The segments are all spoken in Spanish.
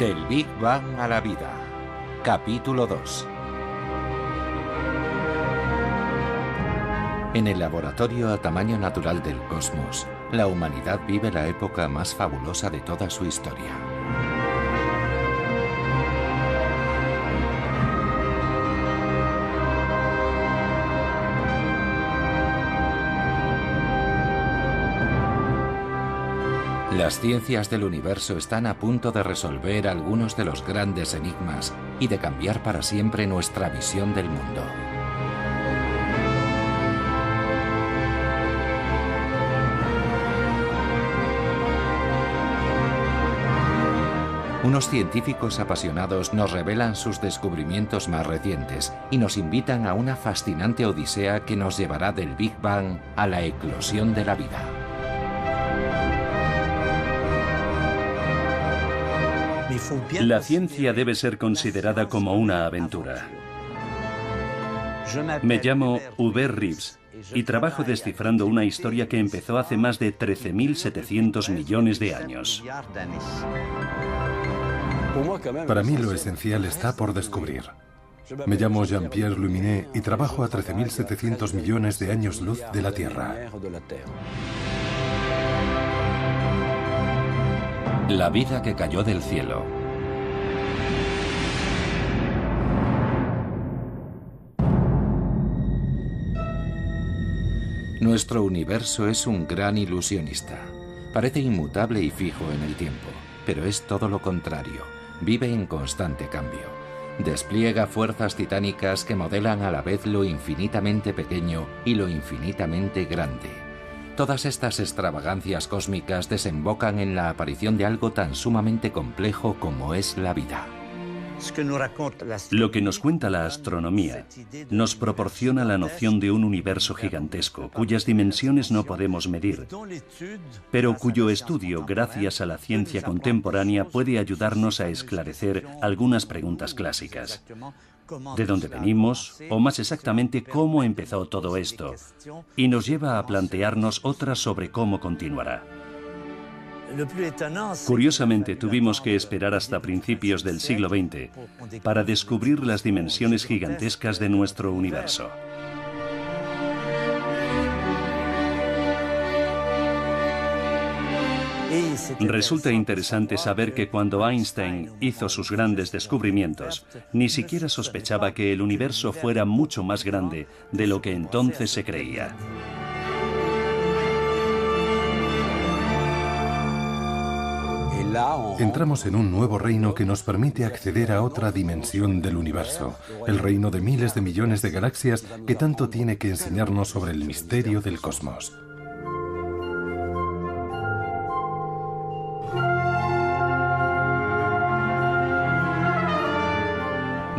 Del Big Bang a la vida. Capítulo 2. En el laboratorio a tamaño natural del cosmos, la humanidad vive la época más fabulosa de toda su historia. Las ciencias del universo están a punto de resolver algunos de los grandes enigmas y de cambiar para siempre nuestra visión del mundo. Unos científicos apasionados nos revelan sus descubrimientos más recientes y nos invitan a una fascinante odisea que nos llevará del Big Bang a la eclosión de la vida. La ciencia debe ser considerada como una aventura. Me llamo Hubert Reeves y trabajo descifrando una historia que empezó hace más de 13.700 millones de años. Para mí lo esencial está por descubrir. Me llamo Jean-Pierre Luminet y trabajo a 13.700 millones de años luz de la Tierra. La vida que cayó del cielo. Nuestro universo es un gran ilusionista. Parece inmutable y fijo en el tiempo, pero es todo lo contrario. Vive en constante cambio. Despliega fuerzas titánicas que modelan a la vez lo infinitamente pequeño y lo infinitamente grande. Todas estas extravagancias cósmicas desembocan en la aparición de algo tan sumamente complejo como es la vida. Lo que nos cuenta la astronomía nos proporciona la noción de un universo gigantesco, cuyas dimensiones no podemos medir, pero cuyo estudio, gracias a la ciencia contemporánea, puede ayudarnos a esclarecer algunas preguntas clásicas. ¿De dónde venimos? O más exactamente, ¿cómo empezó todo esto? Y nos lleva a plantearnos otras sobre cómo continuará. Curiosamente, tuvimos que esperar hasta principios del siglo XX para descubrir las dimensiones gigantescas de nuestro universo. Resulta interesante saber que cuando Einstein hizo sus grandes descubrimientos, ni siquiera sospechaba que el universo fuera mucho más grande de lo que entonces se creía. Entramos en un nuevo reino que nos permite acceder a otra dimensión del universo, el reino de miles de millones de galaxias que tanto tiene que enseñarnos sobre el misterio del cosmos.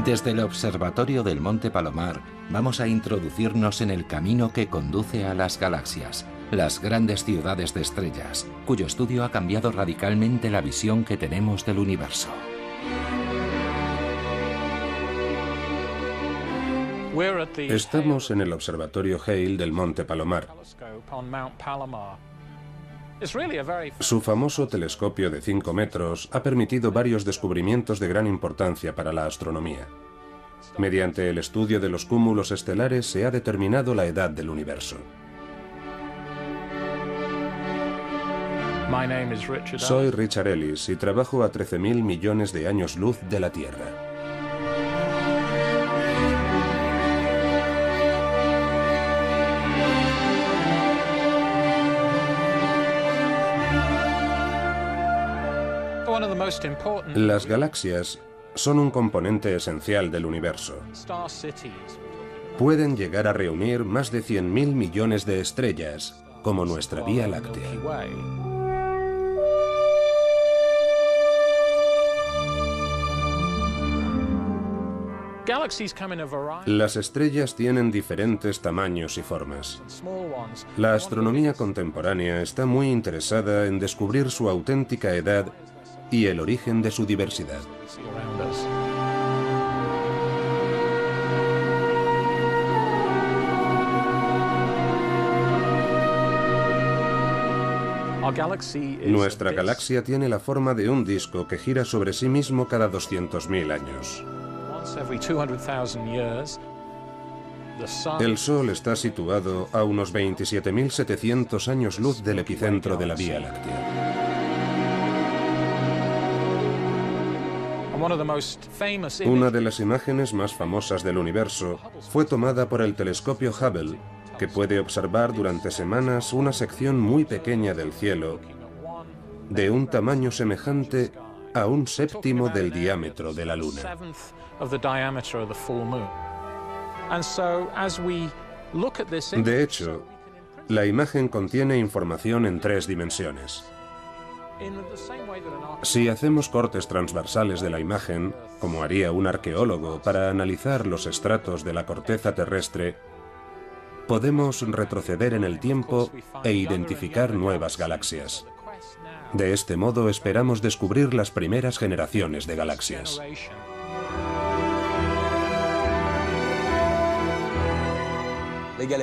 Desde el observatorio del Monte Palomar vamos a introducirnos en el camino que conduce a las galaxias, las grandes ciudades de estrellas, cuyo estudio ha cambiado radicalmente la visión que tenemos del universo. Estamos en el observatorio Hale del Monte Palomar. Su famoso telescopio de 5 metros ha permitido varios descubrimientos de gran importancia para la astronomía. Mediante el estudio de los cúmulos estelares se ha determinado la edad del universo. Soy Richard Ellis y trabajo a 13.000 millones de años luz de la Tierra. Las galaxias son un componente esencial del universo. Pueden llegar a reunir más de 100.000 millones de estrellas, como nuestra Vía Láctea. Las estrellas tienen diferentes tamaños y formas. La astronomía contemporánea está muy interesada en descubrir su auténtica edad y el origen de su diversidad. Nuestra galaxia tiene la forma de un disco que gira sobre sí mismo cada 200.000 años. El Sol está situado a unos 27.700 años luz del epicentro de la Vía Láctea. Una de las imágenes más famosas del universo fue tomada por el telescopio Hubble, que puede observar durante semanas una sección muy pequeña del cielo de un tamaño semejante a un séptimo del diámetro de la Luna. De hecho, la imagen contiene información en 3 dimensiones. Si hacemos cortes transversales de la imagen, como haría un arqueólogo para analizar los estratos de la corteza terrestre, podemos retroceder en el tiempo e identificar nuevas galaxias. De este modo esperamos descubrir las primeras generaciones de galaxias.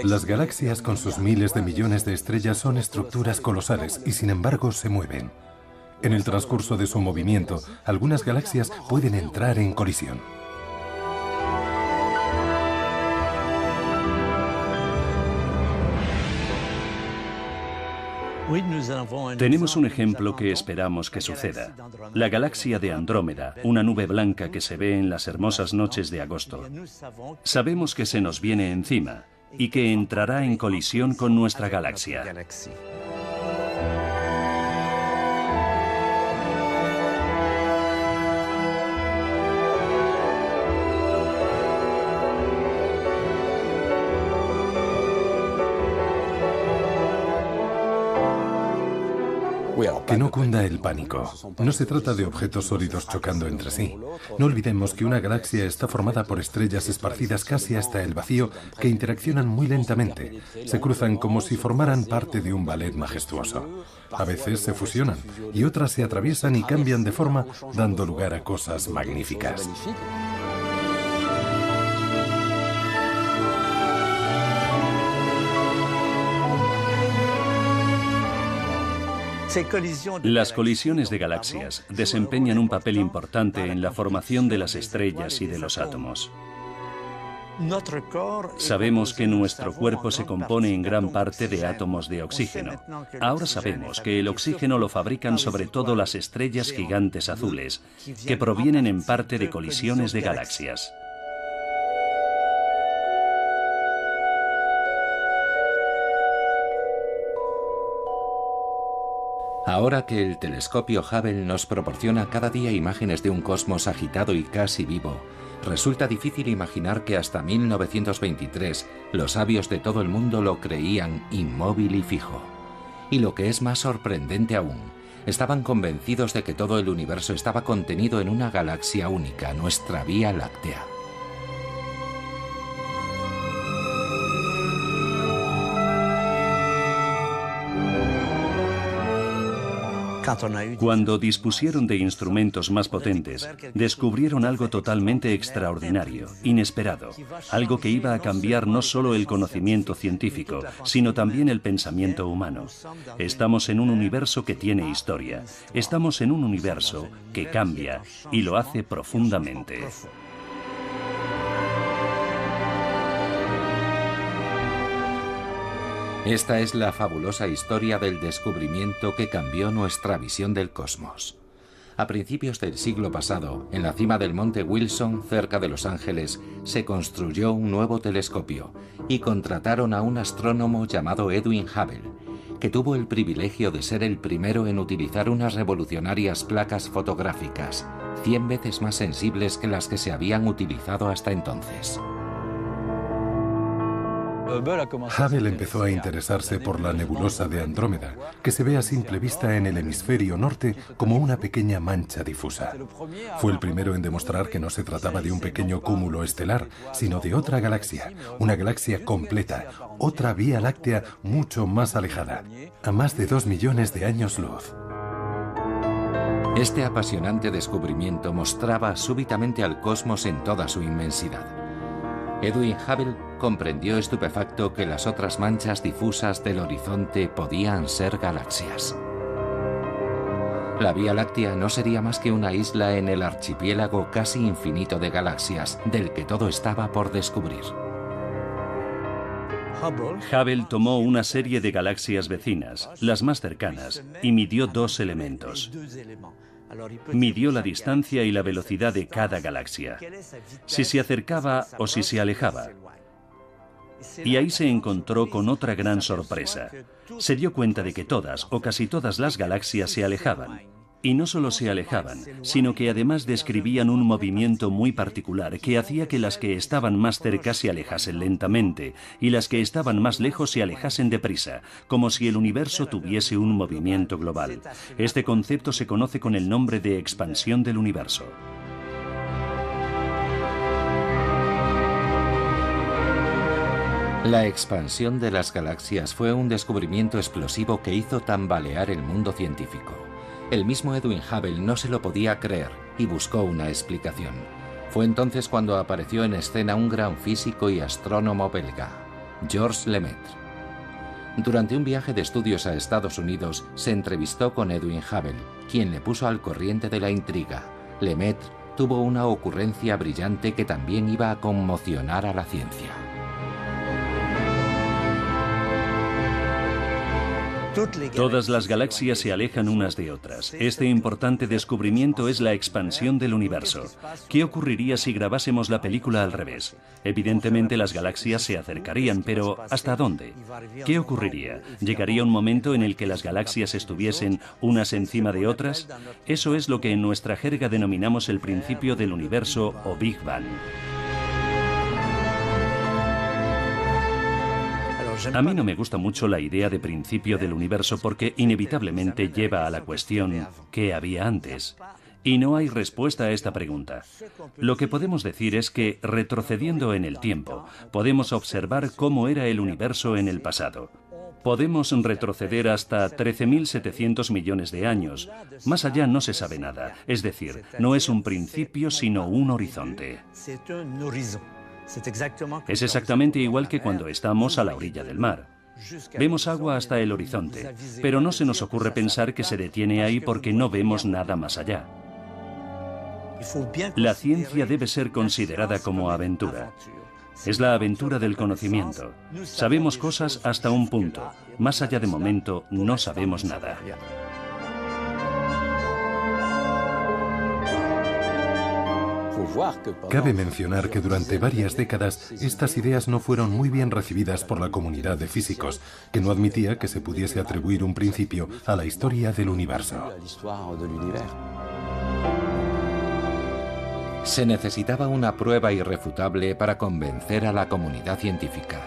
Las galaxias con sus miles de millones de estrellas son estructuras colosales y sin embargo se mueven. En el transcurso de su movimiento, algunas galaxias pueden entrar en colisión. Tenemos un ejemplo que esperamos que suceda. La galaxia de Andrómeda, una nube blanca que se ve en las hermosas noches de agosto. Sabemos que se nos viene encima y que entrará en colisión con nuestra galaxia. Que no cunda el pánico. No se trata de objetos sólidos chocando entre sí. No olvidemos que una galaxia está formada por estrellas esparcidas casi hasta el vacío que interaccionan muy lentamente. Se cruzan como si formaran parte de un ballet majestuoso. A veces se fusionan y otras se atraviesan y cambian de forma, dando lugar a cosas magníficas. Las colisiones de galaxias desempeñan un papel importante en la formación de las estrellas y de los átomos. Sabemos que nuestro cuerpo se compone en gran parte de átomos de oxígeno. Ahora sabemos que el oxígeno lo fabrican sobre todo las estrellas gigantes azules, que provienen en parte de colisiones de galaxias. Ahora que el telescopio Hubble nos proporciona cada día imágenes de un cosmos agitado y casi vivo, resulta difícil imaginar que hasta 1923 los sabios de todo el mundo lo creían inmóvil y fijo. Y lo que es más sorprendente aún, estaban convencidos de que todo el universo estaba contenido en una galaxia única, nuestra Vía Láctea. Cuando dispusieron de instrumentos más potentes, descubrieron algo totalmente extraordinario, inesperado, algo que iba a cambiar no solo el conocimiento científico, sino también el pensamiento humano. Estamos en un universo que tiene historia, estamos en un universo que cambia y lo hace profundamente. Esta es la fabulosa historia del descubrimiento que cambió nuestra visión del cosmos. A principios del siglo pasado, en la cima del monte Wilson, cerca de Los Ángeles, se construyó un nuevo telescopio y contrataron a un astrónomo llamado Edwin Hubble, que tuvo el privilegio de ser el primero en utilizar unas revolucionarias placas fotográficas, 100 veces más sensibles que las que se habían utilizado hasta entonces. Hubble empezó a interesarse por la nebulosa de Andrómeda, que se ve a simple vista en el hemisferio norte como una pequeña mancha difusa. Fue el primero en demostrar que no se trataba de un pequeño cúmulo estelar, sino de otra galaxia, una galaxia completa, otra Vía Láctea mucho más alejada, a más de 2 millones de años luz. Este apasionante descubrimiento mostraba súbitamente al cosmos en toda su inmensidad. Edwin Hubble comprendió estupefacto que las otras manchas difusas del horizonte podían ser galaxias. La Vía Láctea no sería más que una isla en el archipiélago casi infinito de galaxias, del que todo estaba por descubrir. Hubble tomó una serie de galaxias vecinas, las más cercanas, y midió dos elementos. Midió la distancia y la velocidad de cada galaxia, si se acercaba o si se alejaba. Y ahí se encontró con otra gran sorpresa. Se dio cuenta de que todas o casi todas las galaxias se alejaban. Y no solo se alejaban, sino que además describían un movimiento muy particular que hacía que las que estaban más cerca se alejasen lentamente y las que estaban más lejos se alejasen deprisa, como si el universo tuviese un movimiento global. Este concepto se conoce con el nombre de expansión del universo. La expansión de las galaxias fue un descubrimiento explosivo que hizo tambalear el mundo científico. El mismo Edwin Hubble no se lo podía creer y buscó una explicación. Fue entonces cuando apareció en escena un gran físico y astrónomo belga, Georges Lemaitre. Durante un viaje de estudios a Estados Unidos, se entrevistó con Edwin Hubble, quien le puso al corriente de la intriga. Lemaitre tuvo una ocurrencia brillante que también iba a conmocionar a la ciencia. Todas las galaxias se alejan unas de otras. Este importante descubrimiento es la expansión del universo. ¿Qué ocurriría si grabásemos la película al revés? Evidentemente las galaxias se acercarían, pero ¿hasta dónde? ¿Qué ocurriría? ¿Llegaría un momento en el que las galaxias estuviesen unas encima de otras? Eso es lo que en nuestra jerga denominamos el principio del universo o Big Bang. A mí no me gusta mucho la idea de principio del universo porque inevitablemente lleva a la cuestión ¿qué había antes? Y no hay respuesta a esta pregunta. Lo que podemos decir es que, retrocediendo en el tiempo, podemos observar cómo era el universo en el pasado. Podemos retroceder hasta 13.700 millones de años. Más allá no se sabe nada. Es decir, no es un principio sino un horizonte. Es exactamente igual que cuando estamos a la orilla del mar. Vemos agua hasta el horizonte, pero no se nos ocurre pensar que se detiene ahí porque no vemos nada más allá. La ciencia debe ser considerada como aventura. Es la aventura del conocimiento. Sabemos cosas hasta un punto. Más allá de momento, no sabemos nada. Cabe mencionar que durante varias décadas estas ideas no fueron muy bien recibidas por la comunidad de físicos, que no admitía que se pudiese atribuir un principio a la historia del universo. Se necesitaba una prueba irrefutable para convencer a la comunidad científica.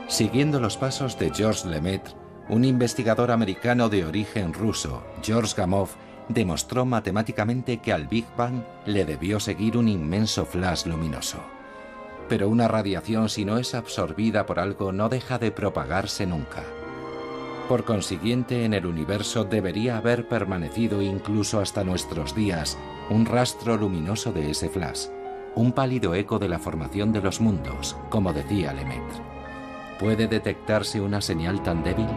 Siguiendo los pasos de Georges Lemaitre, un investigador americano de origen ruso, Georges Gamow, demostró matemáticamente que al Big Bang le debió seguir un inmenso flash luminoso. Pero una radiación, si no es absorbida por algo, no deja de propagarse nunca. Por consiguiente, en el universo debería haber permanecido incluso hasta nuestros días un rastro luminoso de ese flash, un pálido eco de la formación de los mundos, como decía Lemaitre. ¿Puede detectarse una señal tan débil?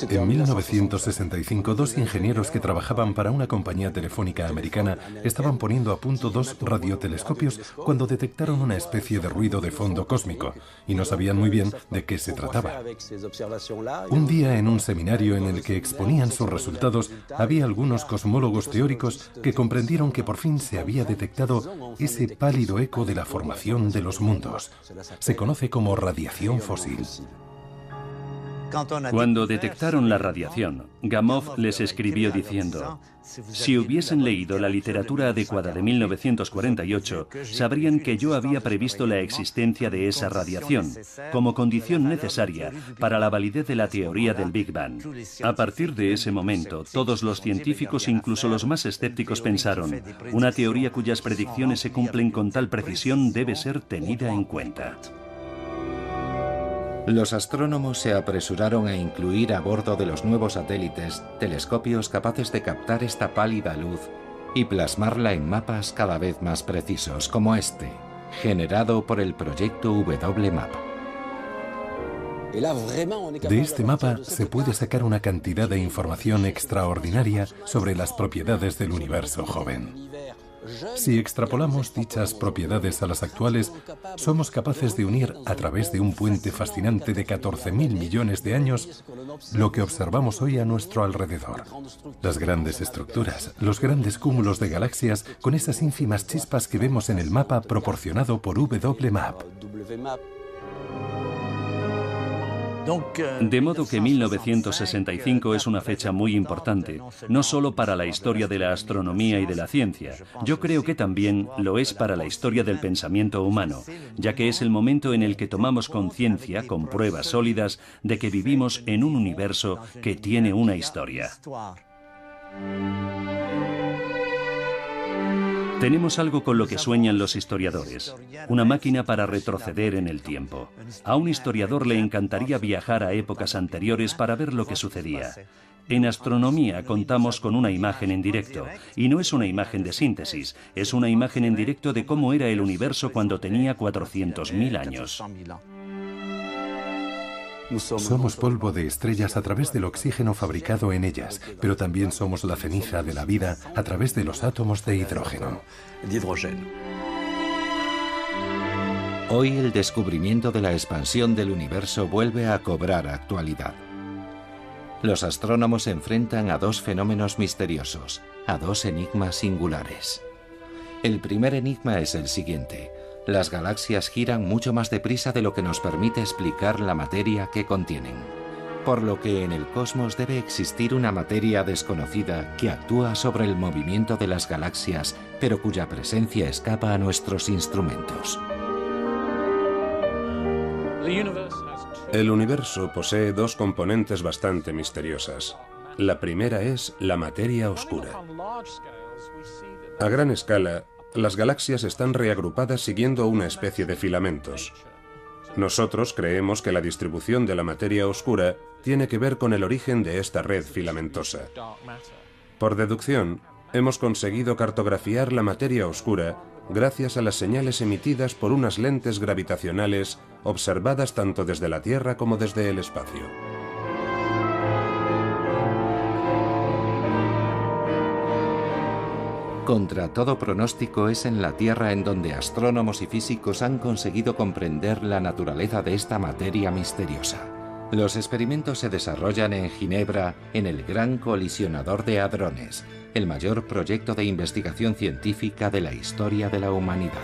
En 1965, dos ingenieros que trabajaban para una compañía telefónica americana estaban poniendo a punto dos radiotelescopios cuando detectaron una especie de ruido de fondo cósmico y no sabían muy bien de qué se trataba. Un día, en un seminario en el que exponían sus resultados, había algunos cosmólogos teóricos que comprendieron que por fin se había detectado ese pálido eco de la formación de los mundos. Se conoce como radiación fósil. Cuando detectaron la radiación, Gamow les escribió diciendo: si hubiesen leído la literatura adecuada de 1948, sabrían que yo había previsto la existencia de esa radiación como condición necesaria para la validez de la teoría del Big Bang. A partir de ese momento, todos los científicos, incluso los más escépticos, pensaron: una teoría cuyas predicciones se cumplen con tal precisión debe ser tenida en cuenta. Los astrónomos se apresuraron a incluir a bordo de los nuevos satélites telescopios capaces de captar esta pálida luz y plasmarla en mapas cada vez más precisos, como este, generado por el proyecto WMAP. De este mapa se puede sacar una cantidad de información extraordinaria sobre las propiedades del universo joven. Si extrapolamos dichas propiedades a las actuales, somos capaces de unir a través de un puente fascinante de 14.000 millones de años lo que observamos hoy a nuestro alrededor. Las grandes estructuras, los grandes cúmulos de galaxias con esas ínfimas chispas que vemos en el mapa proporcionado por WMAP. De modo que 1965 es una fecha muy importante, no solo para la historia de la astronomía y de la ciencia, yo creo que también lo es para la historia del pensamiento humano, ya que es el momento en el que tomamos conciencia, con pruebas sólidas, de que vivimos en un universo que tiene una historia. Tenemos algo con lo que sueñan los historiadores, una máquina para retroceder en el tiempo. A un historiador le encantaría viajar a épocas anteriores para ver lo que sucedía. En astronomía contamos con una imagen en directo, y no es una imagen de síntesis, es una imagen en directo de cómo era el universo cuando tenía 400.000 años. Somos polvo de estrellas a través del oxígeno fabricado en ellas, pero también somos la ceniza de la vida a través de los átomos de hidrógeno. Hoy el descubrimiento de la expansión del universo vuelve a cobrar actualidad. Los astrónomos se enfrentan a dos fenómenos misteriosos, a dos enigmas singulares. El primer enigma es el siguiente. Las galaxias giran mucho más deprisa de lo que nos permite explicar la materia que contienen. Por lo que en el cosmos debe existir una materia desconocida que actúa sobre el movimiento de las galaxias, pero cuya presencia escapa a nuestros instrumentos. El universo posee dos componentes bastante misteriosas. La primera es la materia oscura. A gran escala, las galaxias están reagrupadas siguiendo una especie de filamentos. Nosotros creemos que la distribución de la materia oscura tiene que ver con el origen de esta red filamentosa. Por deducción, hemos conseguido cartografiar la materia oscura gracias a las señales emitidas por unas lentes gravitacionales observadas tanto desde la Tierra como desde el espacio. Contra todo pronóstico es en la Tierra en donde astrónomos y físicos han conseguido comprender la naturaleza de esta materia misteriosa. Los experimentos se desarrollan en Ginebra en el Gran Colisionador de Hadrones, el mayor proyecto de investigación científica de la historia de la humanidad.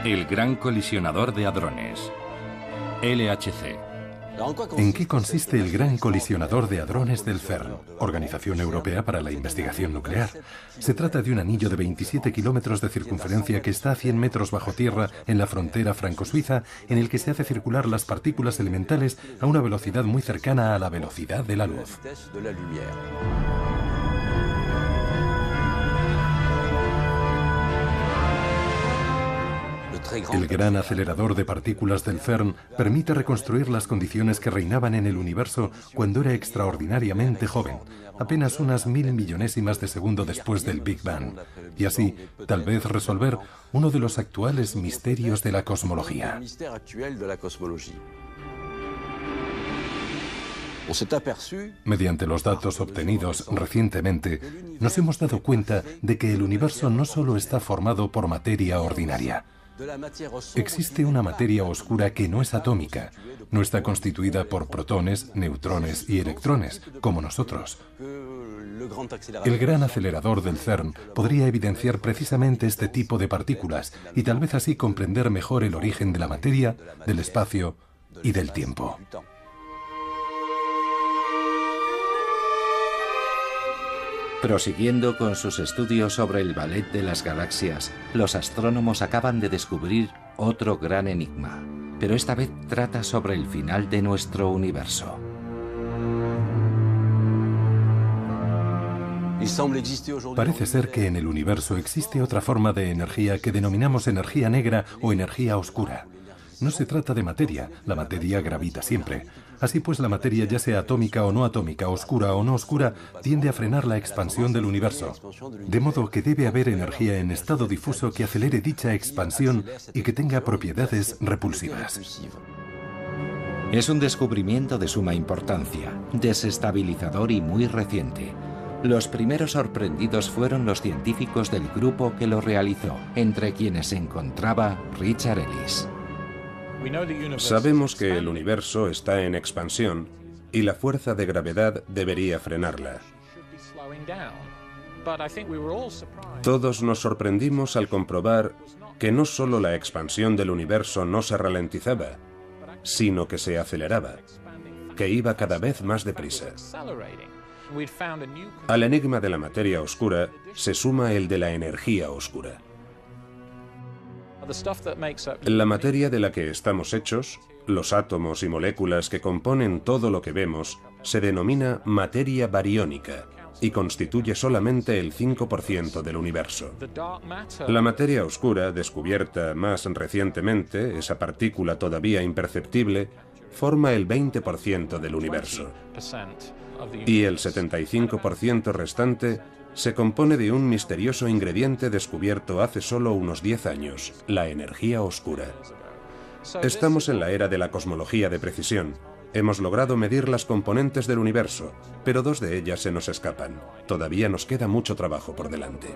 El Gran Colisionador de Hadrones, LHC. ¿En qué consiste el Gran Colisionador de Hadrones del CERN, Organización Europea para la Investigación Nuclear? Se trata de un anillo de 27 kilómetros de circunferencia que está a 100 metros bajo tierra en la frontera franco-suiza, en el que se hace circular las partículas elementales a una velocidad muy cercana a la velocidad de la luz. El gran acelerador de partículas del CERN permite reconstruir las condiciones que reinaban en el universo cuando era extraordinariamente joven, apenas unas 1000 millonésimas de segundo después del Big Bang, y así, tal vez resolver uno de los actuales misterios de la cosmología. Mediante los datos obtenidos recientemente, nos hemos dado cuenta de que el universo no solo está formado por materia ordinaria. Existe una materia oscura que no es atómica, no está constituida por protones, neutrones y electrones, como nosotros. El gran acelerador del CERN podría evidenciar precisamente este tipo de partículas y tal vez así comprender mejor el origen de la materia, del espacio y del tiempo. Prosiguiendo con sus estudios sobre el ballet de las galaxias, los astrónomos acaban de descubrir otro gran enigma, pero esta vez trata sobre el final de nuestro universo. Parece ser que en el universo existe otra forma de energía que denominamos energía negra o energía oscura. No se trata de materia, la materia gravita siempre. Así pues, la materia, ya sea atómica o no atómica, oscura o no oscura, tiende a frenar la expansión del universo. De modo que debe haber energía en estado difuso que acelere dicha expansión y que tenga propiedades repulsivas. Es un descubrimiento de suma importancia, desestabilizador y muy reciente. Los primeros sorprendidos fueron los científicos del grupo que lo realizó, entre quienes se encontraba Richard Ellis. Sabemos que el universo está en expansión y la fuerza de gravedad debería frenarla. Todos nos sorprendimos al comprobar que no solo la expansión del universo no se ralentizaba, sino que se aceleraba, que iba cada vez más deprisa. Al enigma de la materia oscura se suma el de la energía oscura. La materia de la que estamos hechos, los átomos y moléculas que componen todo lo que vemos, se denomina materia bariónica y constituye solamente el 5% del universo. La materia oscura, descubierta más recientemente, esa partícula todavía imperceptible, forma el 20% del universo. Y el 75% restante se compone de un misterioso ingrediente descubierto hace solo unos 10 años, la energía oscura. Estamos en la era de la cosmología de precisión. Hemos logrado medir las componentes del universo, pero 2 de ellas se nos escapan. Todavía nos queda mucho trabajo por delante.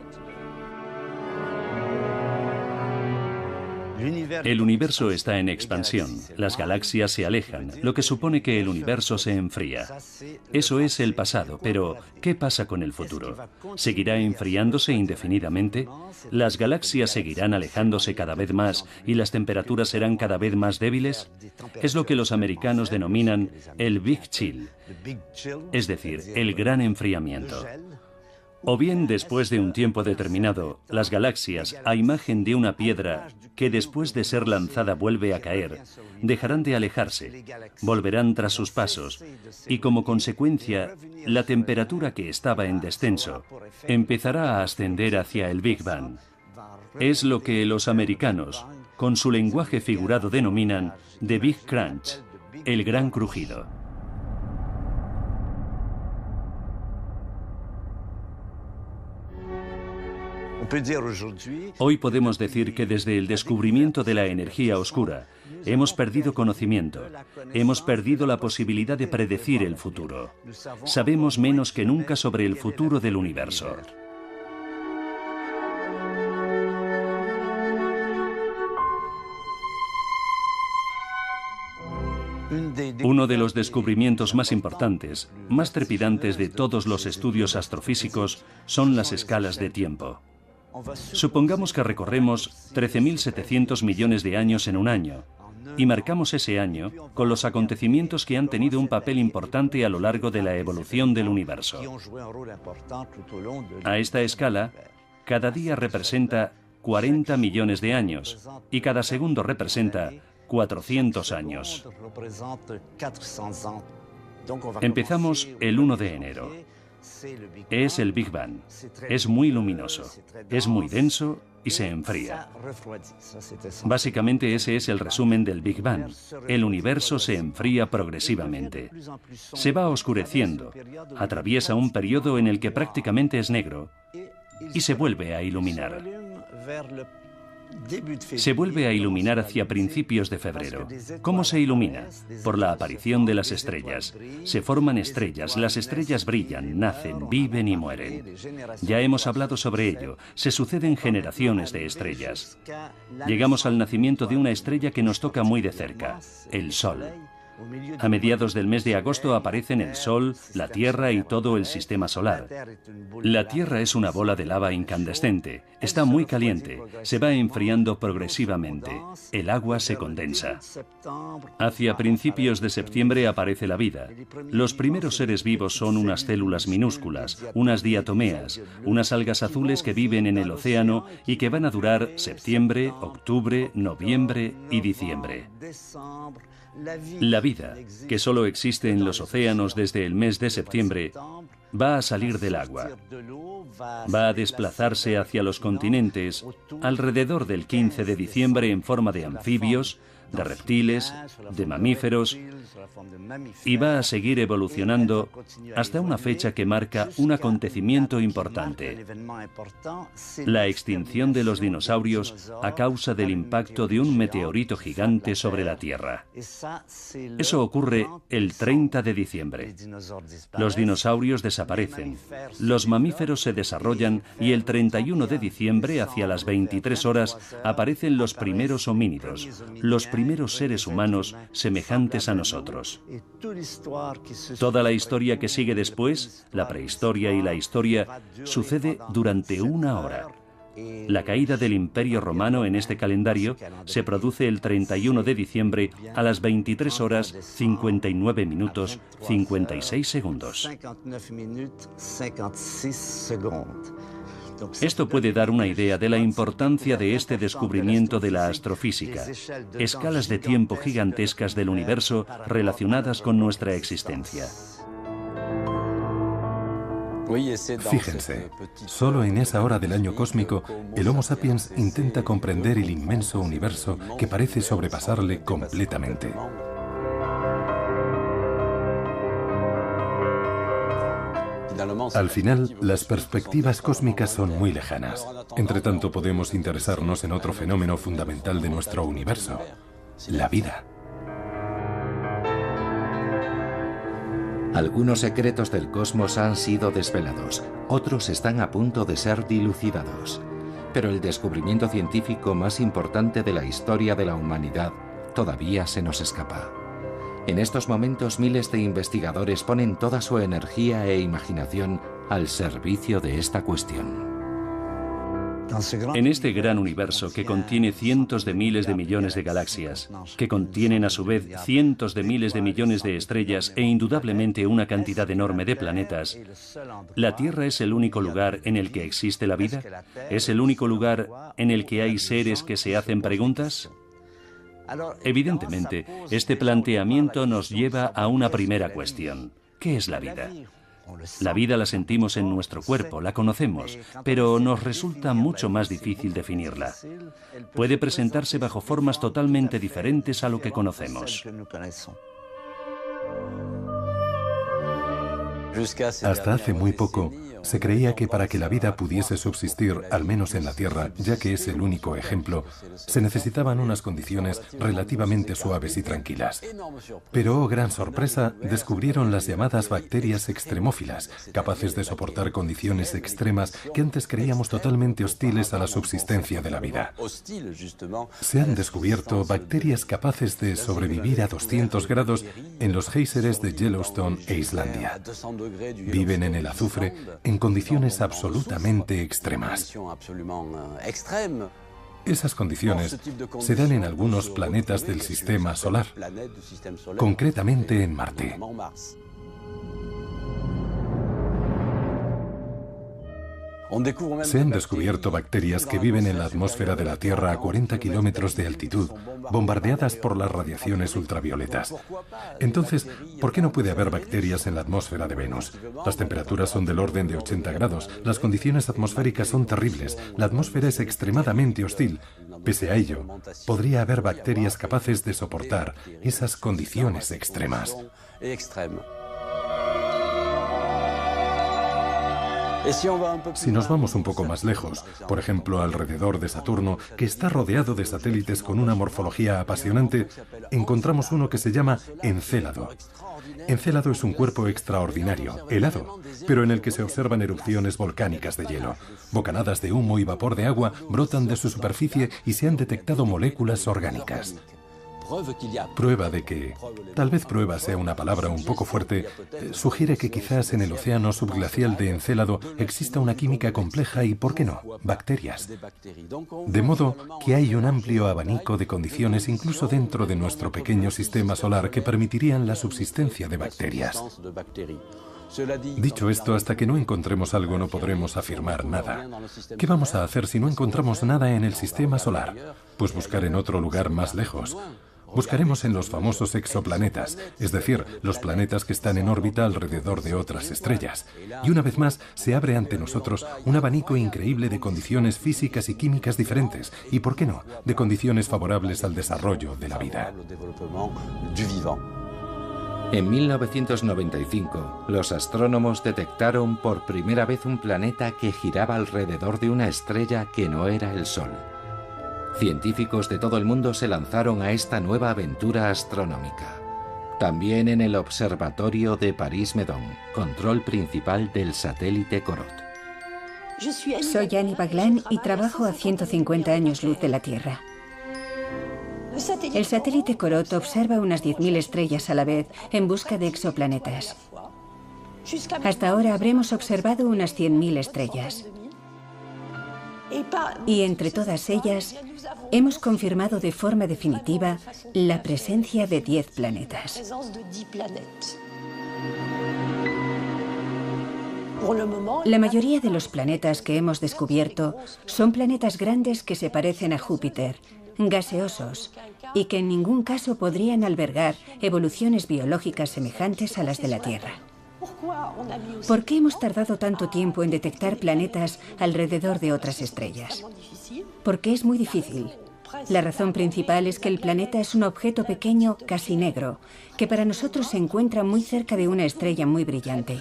El universo está en expansión, las galaxias se alejan, lo que supone que el universo se enfría. Eso es el pasado, pero ¿qué pasa con el futuro? ¿Seguirá enfriándose indefinidamente? ¿Las galaxias seguirán alejándose cada vez más y las temperaturas serán cada vez más débiles? Es lo que los americanos denominan el Big Chill, es decir, el gran enfriamiento. O bien, después de un tiempo determinado, las galaxias, a imagen de una piedra que después de ser lanzada vuelve a caer, dejarán de alejarse, volverán tras sus pasos, y como consecuencia, la temperatura que estaba en descenso empezará a ascender hacia el Big Bang. Es lo que los americanos, con su lenguaje figurado, denominan The Big Crunch, el gran crujido. Hoy podemos decir que desde el descubrimiento de la energía oscura hemos perdido conocimiento, hemos perdido la posibilidad de predecir el futuro. Sabemos menos que nunca sobre el futuro del universo. Uno de los descubrimientos más importantes, más trepidantes de todos los estudios astrofísicos, son las escalas de tiempo. Supongamos que recorremos 13.700 millones de años en un año y marcamos ese año con los acontecimientos que han tenido un papel importante a lo largo de la evolución del universo. A esta escala, cada día representa 40 millones de años y cada segundo representa 400 años. Empezamos el 1 de enero. Es el Big Bang. Es muy luminoso, es muy denso y se enfría. Básicamente ese es el resumen del Big Bang. El universo se enfría progresivamente. Se va oscureciendo, atraviesa un periodo en el que prácticamente es negro y se vuelve a iluminar. Se vuelve a iluminar hacia principios de febrero. ¿Cómo se ilumina? Por la aparición de las estrellas. Se forman estrellas, las estrellas brillan, nacen, viven y mueren. Ya hemos hablado sobre ello. Se suceden generaciones de estrellas. Llegamos al nacimiento de una estrella que nos toca muy de cerca, el Sol. A mediados del mes de agosto aparecen el Sol, la Tierra y todo el sistema solar. La Tierra es una bola de lava incandescente. Está muy caliente. Se va enfriando progresivamente. El agua se condensa. Hacia principios de septiembre aparece la vida. Los primeros seres vivos son unas células minúsculas, unas diatomeas, unas algas azules que viven en el océano y que van a durar septiembre, octubre, noviembre y diciembre. La vida, que solo existe en los océanos desde el mes de septiembre, va a salir del agua. Va a desplazarse hacia los continentes alrededor del 15 de diciembre en forma de anfibios, de reptiles, de mamíferos, y va a seguir evolucionando hasta una fecha que marca un acontecimiento importante: la extinción de los dinosaurios a causa del impacto de un meteorito gigante sobre la Tierra. Eso ocurre el 30 de diciembre. Los dinosaurios desaparecen, los mamíferos se desarrollan y el 31 de diciembre, hacia las 23 horas, aparecen los primeros homínidos, los primeros seres humanos semejantes a nosotros. Toda la historia que sigue después, la prehistoria y la historia, sucede durante una hora. La caída del Imperio Romano en este calendario se produce el 31 de diciembre a las 23 horas 59 minutos 56 segundos. Esto puede dar una idea de la importancia de este descubrimiento de la astrofísica, escalas de tiempo gigantescas del universo relacionadas con nuestra existencia. Fíjense, solo en esa hora del año cósmico, el Homo sapiens intenta comprender el inmenso universo que parece sobrepasarle completamente. Al final, las perspectivas cósmicas son muy lejanas. Entre tanto, podemos interesarnos en otro fenómeno fundamental de nuestro universo: la vida. Algunos secretos del cosmos han sido desvelados, otros están a punto de ser dilucidados. Pero el descubrimiento científico más importante de la historia de la humanidad todavía se nos escapa. En estos momentos, miles de investigadores ponen toda su energía e imaginación al servicio de esta cuestión. En este gran universo que contiene cientos de miles de millones de galaxias, que contienen a su vez cientos de miles de millones de estrellas e indudablemente una cantidad enorme de planetas, ¿la Tierra es el único lugar en el que existe la vida? ¿Es el único lugar en el que hay seres que se hacen preguntas? Evidentemente, este planteamiento nos lleva a una primera cuestión: ¿qué es la vida? La vida la sentimos en nuestro cuerpo, la conocemos, pero nos resulta mucho más difícil definirla. Puede presentarse bajo formas totalmente diferentes a lo que conocemos. Hasta hace muy poco, se creía que para que la vida pudiese subsistir, al menos en la Tierra, ya que es el único ejemplo, se necesitaban unas condiciones relativamente suaves y tranquilas. Pero, oh gran sorpresa, descubrieron las llamadas bacterias extremófilas, capaces de soportar condiciones extremas que antes creíamos totalmente hostiles a la subsistencia de la vida. Se han descubierto bacterias capaces de sobrevivir a 200 grados en los géiseres de Yellowstone e Islandia. Viven en el azufre en condiciones absolutamente extremas. Esas condiciones se dan en algunos planetas del sistema solar, concretamente en Marte. Se han descubierto bacterias que viven en la atmósfera de la Tierra a 40 kilómetros de altitud, bombardeadas por las radiaciones ultravioletas. Entonces, ¿por qué no puede haber bacterias en la atmósfera de Venus? Las temperaturas son del orden de 80 grados, las condiciones atmosféricas son terribles, la atmósfera es extremadamente hostil. Pese a ello, podría haber bacterias capaces de soportar esas condiciones extremas. Si nos vamos un poco más lejos, por ejemplo alrededor de Saturno, que está rodeado de satélites con una morfología apasionante, encontramos uno que se llama Encélado. Encélado es un cuerpo extraordinario, helado, pero en el que se observan erupciones volcánicas de hielo. Bocanadas de humo y vapor de agua brotan de su superficie y se han detectado moléculas orgánicas. Prueba de que, tal vez prueba sea una palabra un poco fuerte, sugiere que quizás en el océano subglacial de Encélado exista una química compleja y, ¿por qué no?, bacterias. De modo que hay un amplio abanico de condiciones incluso dentro de nuestro pequeño sistema solar que permitirían la subsistencia de bacterias. Dicho esto, hasta que no encontremos algo no podremos afirmar nada. ¿Qué vamos a hacer si no encontramos nada en el sistema solar? Pues buscar en otro lugar más lejos. Buscaremos en los famosos exoplanetas, es decir, los planetas que están en órbita alrededor de otras estrellas. Y una vez más, se abre ante nosotros un abanico increíble de condiciones físicas y químicas diferentes, y, ¿por qué no?, de condiciones favorables al desarrollo de la vida. En 1995, los astrónomos detectaron por primera vez un planeta que giraba alrededor de una estrella que no era el Sol. Científicos de todo el mundo se lanzaron a esta nueva aventura astronómica. También en el Observatorio de París-Meudon, control principal del satélite Corot. Soy Annie Baglan y trabajo a 150 años luz de la Tierra. El satélite Corot observa unas 10.000 estrellas a la vez en busca de exoplanetas. Hasta ahora habremos observado unas 100.000 estrellas. Y entre todas ellas, hemos confirmado de forma definitiva la presencia de 10 planetas. La mayoría de los planetas que hemos descubierto son planetas grandes que se parecen a Júpiter, gaseosos, y que en ningún caso podrían albergar evoluciones biológicas semejantes a las de la Tierra. ¿Por qué hemos tardado tanto tiempo en detectar planetas alrededor de otras estrellas? Porque es muy difícil. La razón principal es que el planeta es un objeto pequeño, casi negro, que para nosotros se encuentra muy cerca de una estrella muy brillante.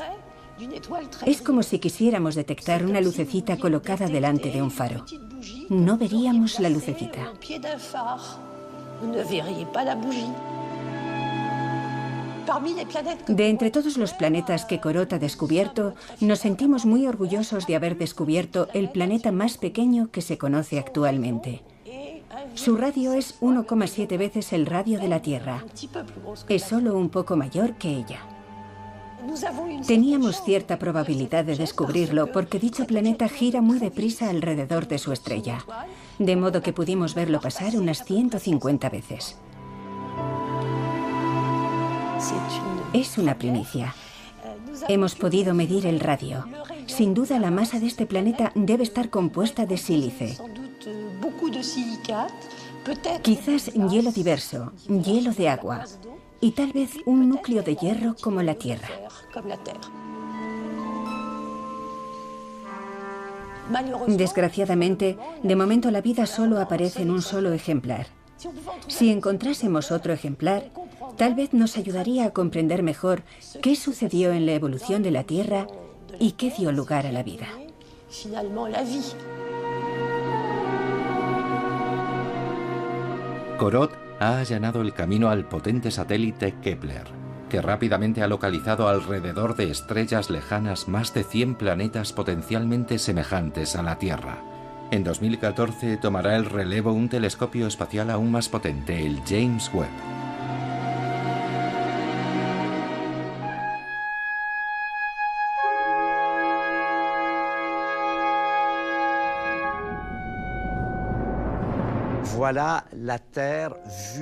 Es como si quisiéramos detectar una lucecita colocada delante de un faro. No veríamos la lucecita. De entre todos los planetas que Corot ha descubierto, nos sentimos muy orgullosos de haber descubierto el planeta más pequeño que se conoce actualmente. Su radio es 1,7 veces el radio de la Tierra. Es solo un poco mayor que ella. Teníamos cierta probabilidad de descubrirlo porque dicho planeta gira muy deprisa alrededor de su estrella, de modo que pudimos verlo pasar unas 150 veces. Es una primicia. Hemos podido medir el radio. Sin duda, la masa de este planeta debe estar compuesta de sílice. Quizás hielo diverso, hielo de agua y tal vez un núcleo de hierro como la Tierra. Desgraciadamente, de momento la vida solo aparece en un solo ejemplar. Si encontrásemos otro ejemplar, tal vez nos ayudaría a comprender mejor qué sucedió en la evolución de la Tierra y qué dio lugar a la vida. Corot ha allanado el camino al potente satélite Kepler, que rápidamente ha localizado alrededor de estrellas lejanas más de 100 planetas potencialmente semejantes a la Tierra. En 2014 tomará el relevo un telescopio espacial aún más potente, el James Webb.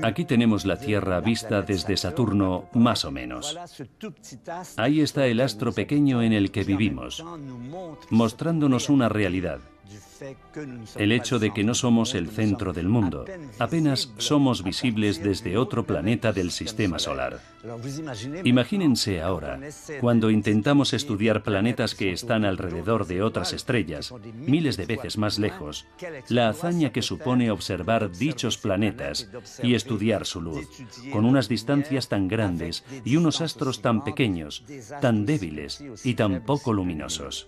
Aquí tenemos la Tierra vista desde Saturno, más o menos. Ahí está el astro pequeño en el que vivimos, mostrándonos una realidad. El hecho de que no somos el centro del mundo, apenas somos visibles desde otro planeta del sistema solar. Imagínense ahora, cuando intentamos estudiar planetas que están alrededor de otras estrellas, miles de veces más lejos, la hazaña que supone observar dichos planetas y estudiar su luz, con unas distancias tan grandes y unos astros tan pequeños, tan débiles y tan poco luminosos.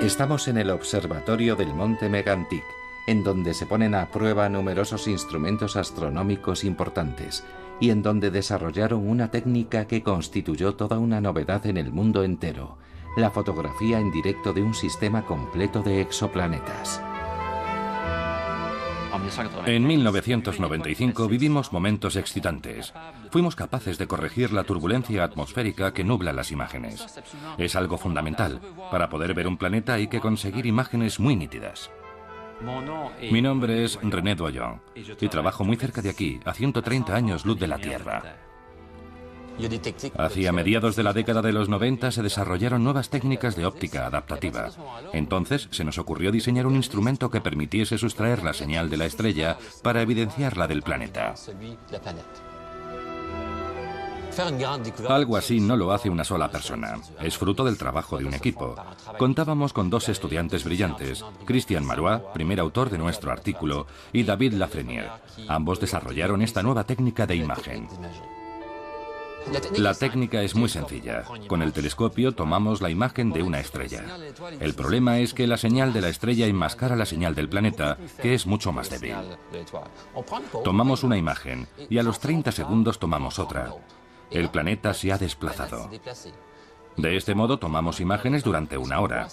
Estamos en el observatorio del Monte Mégantic, en donde se ponen a prueba numerosos instrumentos astronómicos importantes y en donde desarrollaron una técnica que constituyó toda una novedad en el mundo entero, la fotografía en directo de un sistema completo de exoplanetas. En 1995 vivimos momentos excitantes. Fuimos capaces de corregir la turbulencia atmosférica que nubla las imágenes. Es algo fundamental. Para poder ver un planeta hay que conseguir imágenes muy nítidas. Mi nombre es René Doyon y trabajo muy cerca de aquí, a 130 años luz de la Tierra. Hacia mediados de la década de los 90 se desarrollaron nuevas técnicas de óptica adaptativa. Entonces se nos ocurrió diseñar un instrumento que permitiese sustraer la señal de la estrella para evidenciar la del planeta. Algo así no lo hace una sola persona. Es fruto del trabajo de un equipo. Contábamos con dos estudiantes brillantes, Christian Marois, primer autor de nuestro artículo, y David Lafrenière. Ambos desarrollaron esta nueva técnica de imagen. La técnica es muy sencilla. Con el telescopio tomamos la imagen de una estrella. El problema es que la señal de la estrella enmascara la señal del planeta, que es mucho más débil. Tomamos una imagen y a los 30 segundos tomamos otra. El planeta se ha desplazado. De este modo tomamos imágenes durante una hora.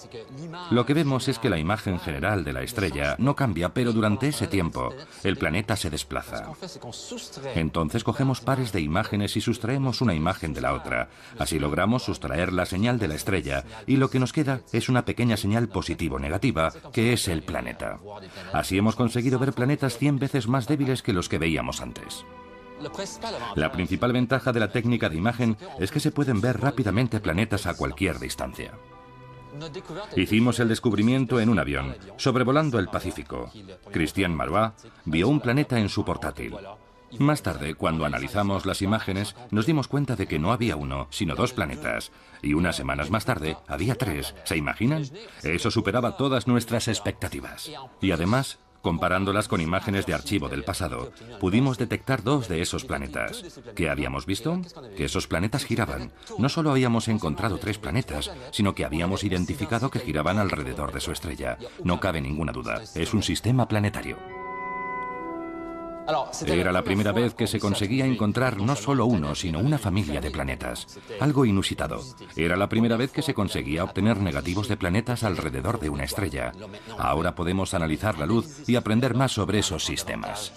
Lo que vemos es que la imagen general de la estrella no cambia, pero durante ese tiempo el planeta se desplaza. Entonces cogemos pares de imágenes y sustraemos una imagen de la otra. Así logramos sustraer la señal de la estrella y lo que nos queda es una pequeña señal positivo-negativa, que es el planeta. Así hemos conseguido ver planetas 100 veces más débiles que los que veíamos antes. La principal ventaja de la técnica de imagen es que se pueden ver rápidamente planetas a cualquier distancia. Hicimos el descubrimiento en un avión, sobrevolando el Pacífico. Christian Marois vio un planeta en su portátil. Más tarde, cuando analizamos las imágenes, nos dimos cuenta de que no había uno, sino dos planetas. Y unas semanas más tarde, había tres. ¿Se imaginan? Eso superaba todas nuestras expectativas. Y además, comparándolas con imágenes de archivo del pasado, pudimos detectar dos de esos planetas. ¿Qué habíamos visto? Que esos planetas giraban. No solo habíamos encontrado tres planetas, sino que habíamos identificado que giraban alrededor de su estrella. No cabe ninguna duda, es un sistema planetario. Era la primera vez que se conseguía encontrar no solo uno, sino una familia de planetas. Algo inusitado. Era la primera vez que se conseguía obtener negativos de planetas alrededor de una estrella. Ahora podemos analizar la luz y aprender más sobre esos sistemas.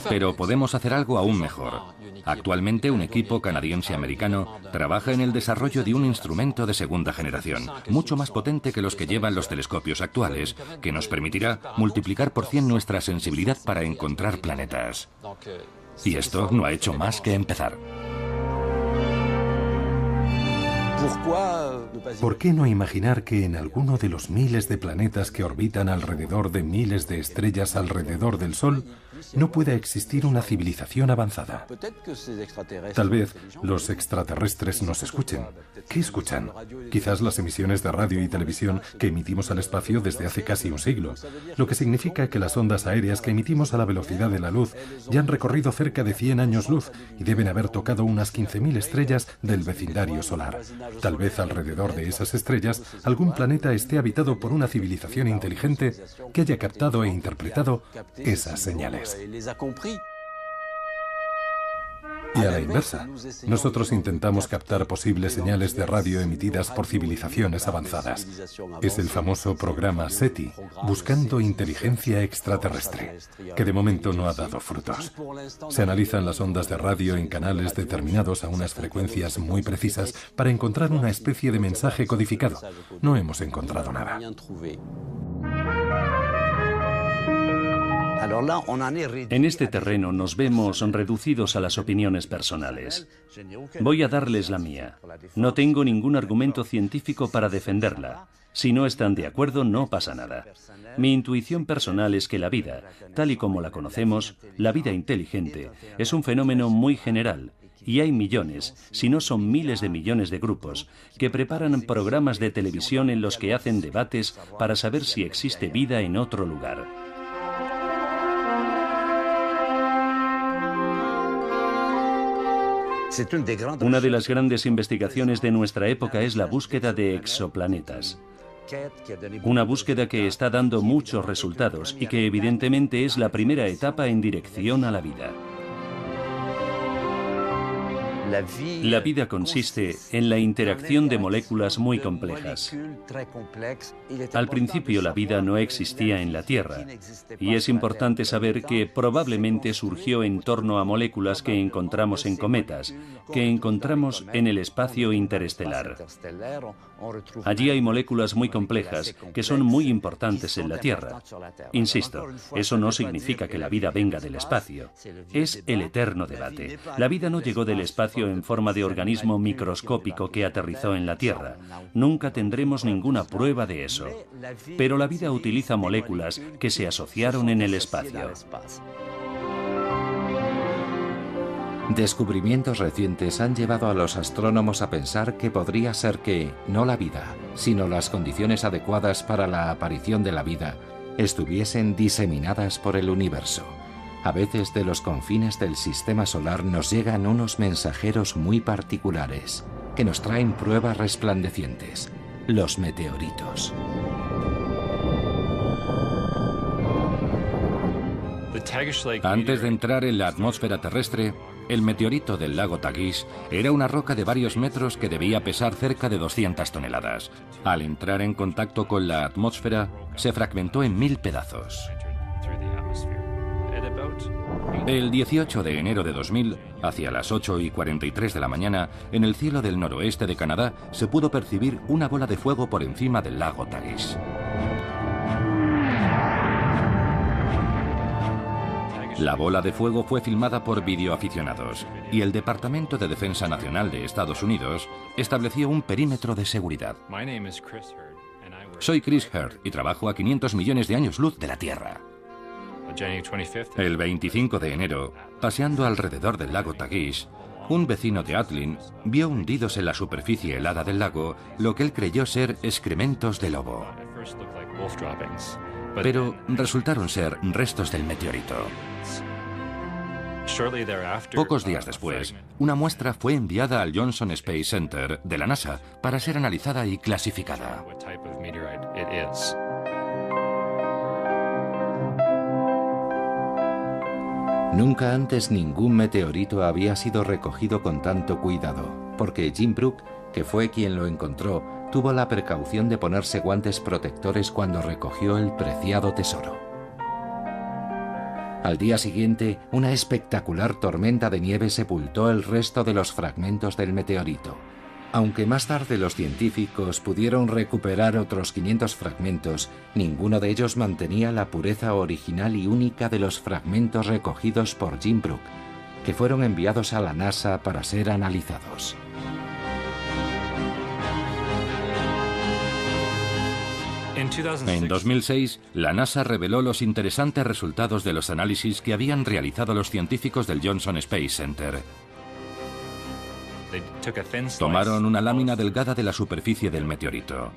Pero podemos hacer algo aún mejor. Actualmente un equipo canadiense-americano trabaja en el desarrollo de un instrumento de segunda generación, mucho más potente que los que llevan los telescopios actuales, que nos permitirá multiplicar por 100 nuestra sensibilidad para encontrar planetas. Y esto no ha hecho más que empezar. ¿Por qué no imaginar que en alguno de los miles de planetas que orbitan alrededor de miles de estrellas alrededor del Sol no pueda existir una civilización avanzada? Tal vez los extraterrestres nos escuchen. ¿Qué escuchan? Quizás las emisiones de radio y televisión que emitimos al espacio desde hace casi un siglo, lo que significa que las ondas aéreas que emitimos a la velocidad de la luz ya han recorrido cerca de 100 años luz y deben haber tocado unas 15.000 estrellas del vecindario solar. Tal vez alrededor de esas estrellas algún planeta esté habitado por una civilización inteligente que haya captado e interpretado esas señales. Y a la inversa, nosotros intentamos captar posibles señales de radio emitidas por civilizaciones avanzadas. Es el famoso programa SETI, Buscando Inteligencia Extraterrestre, que de momento no ha dado frutos. Se analizan las ondas de radio en canales determinados a unas frecuencias muy precisas para encontrar una especie de mensaje codificado. No hemos encontrado nada. En este terreno nos vemos reducidos a las opiniones personales. Voy a darles la mía. No tengo ningún argumento científico para defenderla. Si no están de acuerdo, no pasa nada. Mi intuición personal es que la vida, tal y como la conocemos, la vida inteligente, es un fenómeno muy general. Y hay millones, si no son miles de millones de grupos, que preparan programas de televisión en los que hacen debates para saber si existe vida en otro lugar. Una de las grandes investigaciones de nuestra época es la búsqueda de exoplanetas. Una búsqueda que está dando muchos resultados y que evidentemente es la primera etapa en dirección a la vida. La vida consiste en la interacción de moléculas muy complejas. Al principio la vida no existía en la Tierra, y es importante saber que probablemente surgió en torno a moléculas que encontramos en cometas, que encontramos en el espacio interestelar. Allí hay moléculas muy complejas que son muy importantes en la Tierra. Insisto, eso no significa que la vida venga del espacio. Es el eterno debate. La vida no llegó del espacio en forma de organismo microscópico que aterrizó en la Tierra. Nunca tendremos ninguna prueba de eso. Pero la vida utiliza moléculas que se asociaron en el espacio. Descubrimientos recientes han llevado a los astrónomos a pensar que podría ser que, no la vida, sino las condiciones adecuadas para la aparición de la vida, estuviesen diseminadas por el universo. A veces de los confines del sistema solar nos llegan unos mensajeros muy particulares, que nos traen pruebas resplandecientes, los meteoritos. Antes de entrar en la atmósfera terrestre, el meteorito del lago Tagish era una roca de varios metros que debía pesar cerca de 200 toneladas. Al entrar en contacto con la atmósfera, se fragmentó en 1000 pedazos. El 18 de enero de 2000, hacia las 8:43 de la mañana, en el cielo del noroeste de Canadá, se pudo percibir una bola de fuego por encima del lago Tagish. La bola de fuego fue filmada por videoaficionados y el Departamento de Defensa Nacional de Estados Unidos estableció un perímetro de seguridad. Soy Chris Hurd y trabajo a 500 millones de años luz de la Tierra. El 25 de enero, paseando alrededor del lago Tagish, un vecino de Atlin vio hundidos en la superficie helada del lago lo que él creyó ser excrementos de lobo. Pero resultaron ser restos del meteorito. Pocos días después, una muestra fue enviada al Johnson Space Center de la NASA para ser analizada y clasificada. Nunca antes ningún meteorito había sido recogido con tanto cuidado, porque Jim Brook, que fue quien lo encontró, tuvo la precaución de ponerse guantes protectores cuando recogió el preciado tesoro. Al día siguiente, una espectacular tormenta de nieve sepultó el resto de los fragmentos del meteorito. Aunque más tarde los científicos pudieron recuperar otros 500 fragmentos, ninguno de ellos mantenía la pureza original y única de los fragmentos recogidos por Jim Brook, que fueron enviados a la NASA para ser analizados. En 2006, la NASA reveló los interesantes resultados de los análisis que habían realizado los científicos del Johnson Space Center. Tomaron una lámina delgada de la superficie del meteorito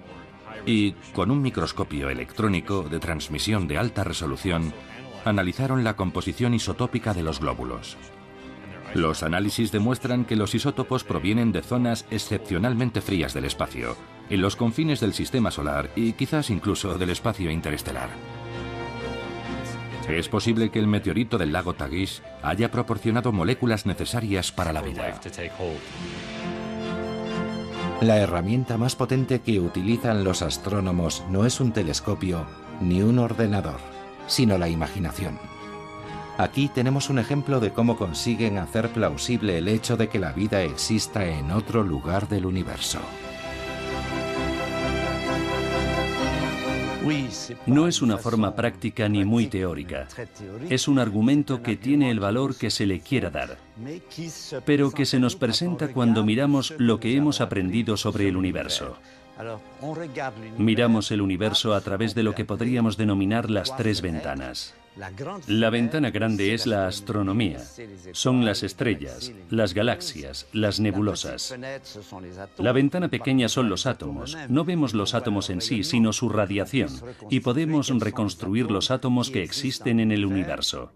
y, con un microscopio electrónico de transmisión de alta resolución, analizaron la composición isotópica de los glóbulos. Los análisis demuestran que los isótopos provienen de zonas excepcionalmente frías del espacio, en los confines del sistema solar y quizás incluso del espacio interestelar. Es posible que el meteorito del lago Tagish haya proporcionado moléculas necesarias para la vida. La herramienta más potente que utilizan los astrónomos no es un telescopio ni un ordenador, sino la imaginación. Aquí tenemos un ejemplo de cómo consiguen hacer plausible el hecho de que la vida exista en otro lugar del universo. No es una forma práctica ni muy teórica. Es un argumento que tiene el valor que se le quiera dar, pero que se nos presenta cuando miramos lo que hemos aprendido sobre el universo. Miramos el universo a través de lo que podríamos denominar las tres ventanas. La ventana grande es la astronomía. Son las estrellas, las galaxias, las nebulosas. La ventana pequeña son los átomos. No vemos los átomos en sí, sino su radiación, y podemos reconstruir los átomos que existen en el universo.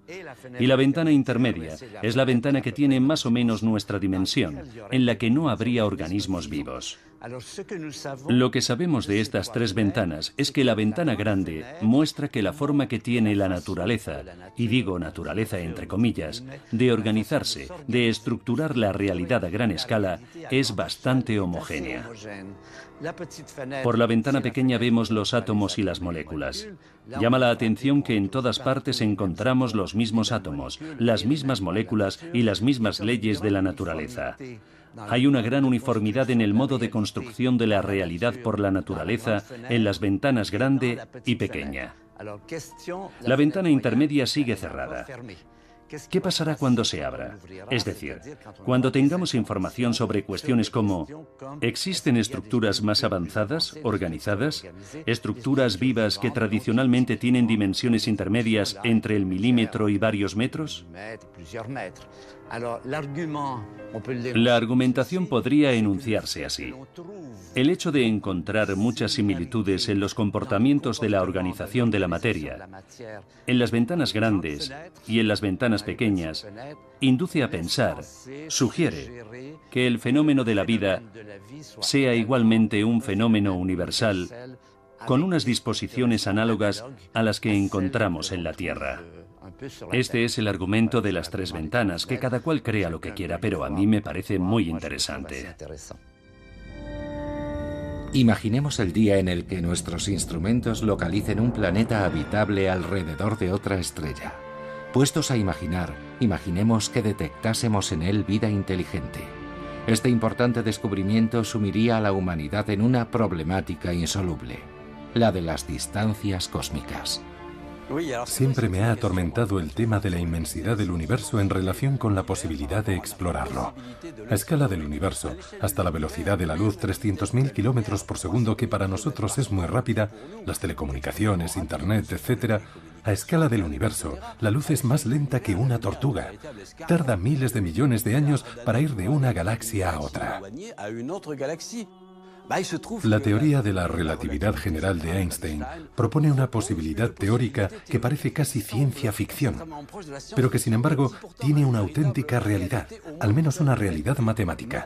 Y la ventana intermedia es la ventana que tiene más o menos nuestra dimensión, en la que no habría organismos vivos. Lo que sabemos de estas tres ventanas es que la ventana grande muestra que la forma que tiene la naturaleza, y digo naturaleza entre comillas, de organizarse, de estructurar la realidad a gran escala, es bastante homogénea. Por la ventana pequeña vemos los átomos y las moléculas. Llama la atención que en todas partes encontramos los mismos átomos, las mismas moléculas y las mismas leyes de la naturaleza. Hay una gran uniformidad en el modo de construcción de la realidad por la naturaleza en las ventanas grande y pequeña. La ventana intermedia sigue cerrada. ¿Qué pasará cuando se abra? Es decir, cuando tengamos información sobre cuestiones como ¿existen estructuras más avanzadas, organizadas? ¿Estructuras vivas que tradicionalmente tienen dimensiones intermedias entre el milímetro y varios metros? La argumentación podría enunciarse así. El hecho de encontrar muchas similitudes en los comportamientos de la organización de la materia, en las ventanas grandes y en las ventanas pequeñas, induce a pensar, sugiere, que el fenómeno de la vida sea igualmente un fenómeno universal con unas disposiciones análogas a las que encontramos en la Tierra. Este es el argumento de las tres ventanas, que cada cual crea lo que quiera, pero a mí me parece muy interesante. Imaginemos el día en el que nuestros instrumentos localicen un planeta habitable alrededor de otra estrella. Puestos a imaginar, imaginemos que detectásemos en él vida inteligente. Este importante descubrimiento sumiría a la humanidad en una problemática insoluble, la de las distancias cósmicas. Siempre me ha atormentado el tema de la inmensidad del universo en relación con la posibilidad de explorarlo. A escala del universo, hasta la velocidad de la luz, 300.000 kilómetros por segundo, que para nosotros es muy rápida, las telecomunicaciones, internet, etc. A escala del universo, la luz es más lenta que una tortuga. Tarda miles de millones de años para ir de una galaxia a otra. La teoría de la relatividad general de Einstein propone una posibilidad teórica que parece casi ciencia ficción, pero que sin embargo tiene una auténtica realidad, al menos una realidad matemática.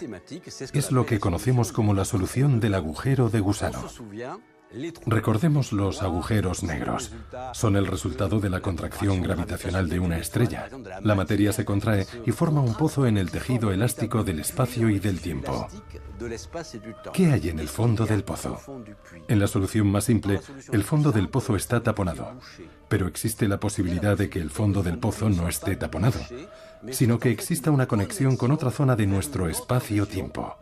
Es lo que conocemos como la solución del agujero de gusano. Recordemos los agujeros negros. Son el resultado de la contracción gravitacional de una estrella. La materia se contrae y forma un pozo en el tejido elástico del espacio y del tiempo. ¿Qué hay en el fondo del pozo? En la solución más simple, el fondo del pozo está taponado. Pero existe la posibilidad de que el fondo del pozo no esté taponado, sino que exista una conexión con otra zona de nuestro espacio-tiempo.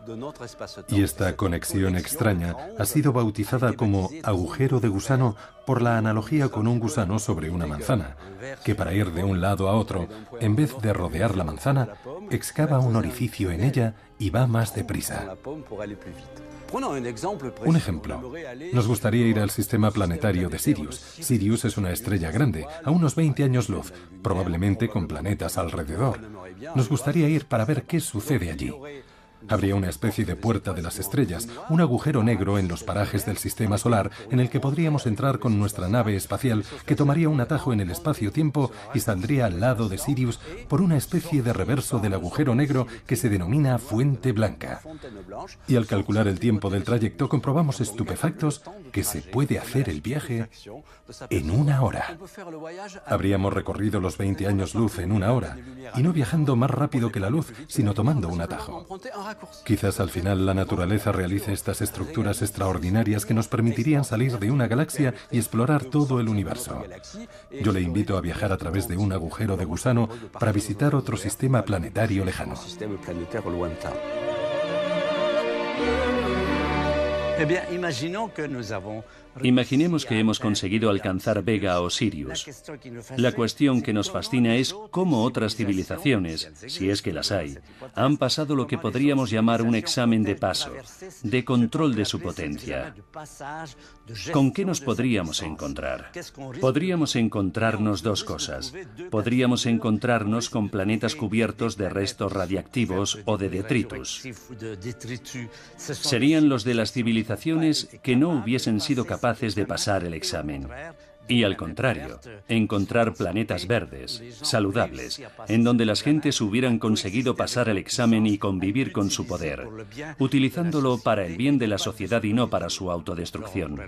Y esta conexión extraña ha sido bautizada como agujero de gusano por la analogía con un gusano sobre una manzana, que para ir de un lado a otro, en vez de rodear la manzana, excava un orificio en ella y va más deprisa. Un ejemplo. Nos gustaría ir al sistema planetario de Sirius. Sirius es una estrella grande, a unos 20 años luz, probablemente con planetas alrededor. Nos gustaría ir para ver qué sucede allí. Habría una especie de puerta de las estrellas, un agujero negro en los parajes del sistema solar en el que podríamos entrar con nuestra nave espacial que tomaría un atajo en el espacio-tiempo y saldría al lado de Sirius por una especie de reverso del agujero negro que se denomina fuente blanca. Y al calcular el tiempo del trayecto comprobamos estupefactos que se puede hacer el viaje en 1 hora. Habríamos recorrido los 20 años luz en 1 hora, y no viajando más rápido que la luz, sino tomando un atajo. Quizás al final la naturaleza realice estas estructuras extraordinarias que nos permitirían salir de una galaxia y explorar todo el universo. Yo le invito a viajar a través de un agujero de gusano para visitar otro sistema planetario lejano. Imaginemos que hemos conseguido alcanzar Vega o Sirius. La cuestión que nos fascina es cómo otras civilizaciones, si es que las hay, han pasado lo que podríamos llamar un examen de paso, de control de su potencia. ¿Con qué nos podríamos encontrar? Podríamos encontrarnos dos cosas. Podríamos encontrarnos con planetas cubiertos de restos radiactivos o de detritus. Serían los de las civilizaciones que no hubiesen sido capaces de pasar el examen. Y al contrario, encontrar planetas verdes, saludables, en donde las gentes hubieran conseguido pasar el examen y convivir con su poder, utilizándolo para el bien de la sociedad y no para su autodestrucción.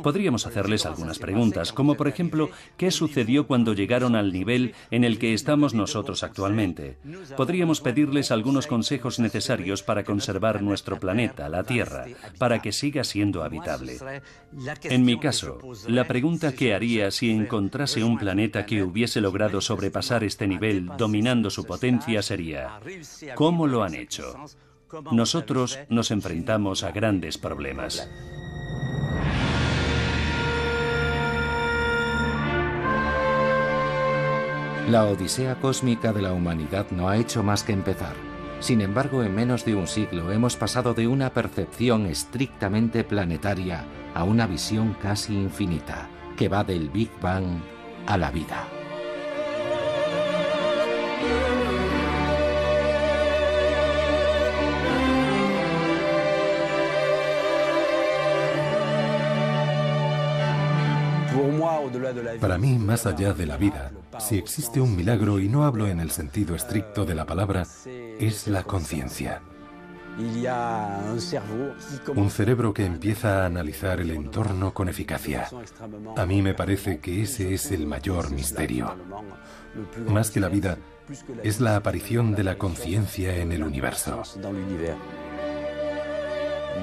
Podríamos hacerles algunas preguntas, como por ejemplo, ¿qué sucedió cuando llegaron al nivel en el que estamos nosotros actualmente? Podríamos pedirles algunos consejos necesarios para conservar nuestro planeta, la Tierra, para que siga siendo habitable. En mi caso, la pregunta pregunta que haría si encontrase un planeta que hubiese logrado sobrepasar este nivel dominando su potencia sería: ¿cómo lo han hecho? Nosotros nos enfrentamos a grandes problemas. La odisea cósmica de la humanidad no ha hecho más que empezar. Sin embargo, en menos de un siglo hemos pasado de una percepción estrictamente planetaria a una visión casi infinita, que va del Big Bang a la vida. Para mí, más allá de la vida, si existe un milagro, y no hablo en el sentido estricto de la palabra, es la conciencia. Un cerebro que empieza a analizar el entorno con eficacia. A mí me parece que ese es el mayor misterio. Más que la vida, es la aparición de la conciencia en el universo.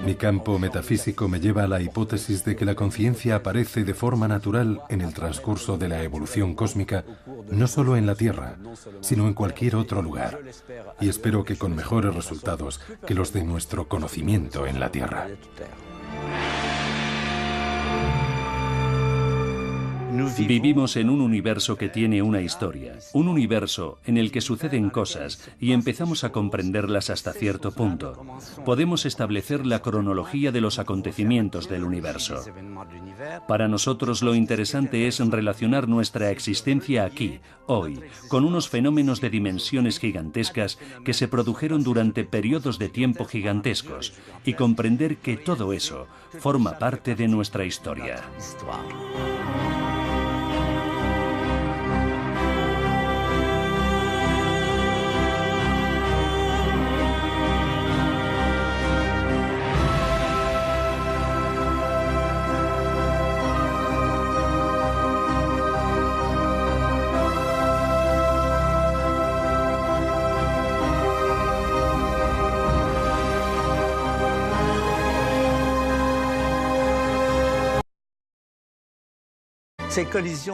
Mi campo metafísico me lleva a la hipótesis de que la conciencia aparece de forma natural en el transcurso de la evolución cósmica, no solo en la Tierra, sino en cualquier otro lugar. Y espero que con mejores resultados que los de nuestro conocimiento en la Tierra. Vivimos en un universo que tiene una historia, un universo en el que suceden cosas y empezamos a comprenderlas hasta cierto punto. Podemos establecer la cronología de los acontecimientos del universo. Para nosotros lo interesante es relacionar nuestra existencia aquí, hoy, con unos fenómenos de dimensiones gigantescas que se produjeron durante periodos de tiempo gigantescos y comprender que todo eso forma parte de nuestra historia.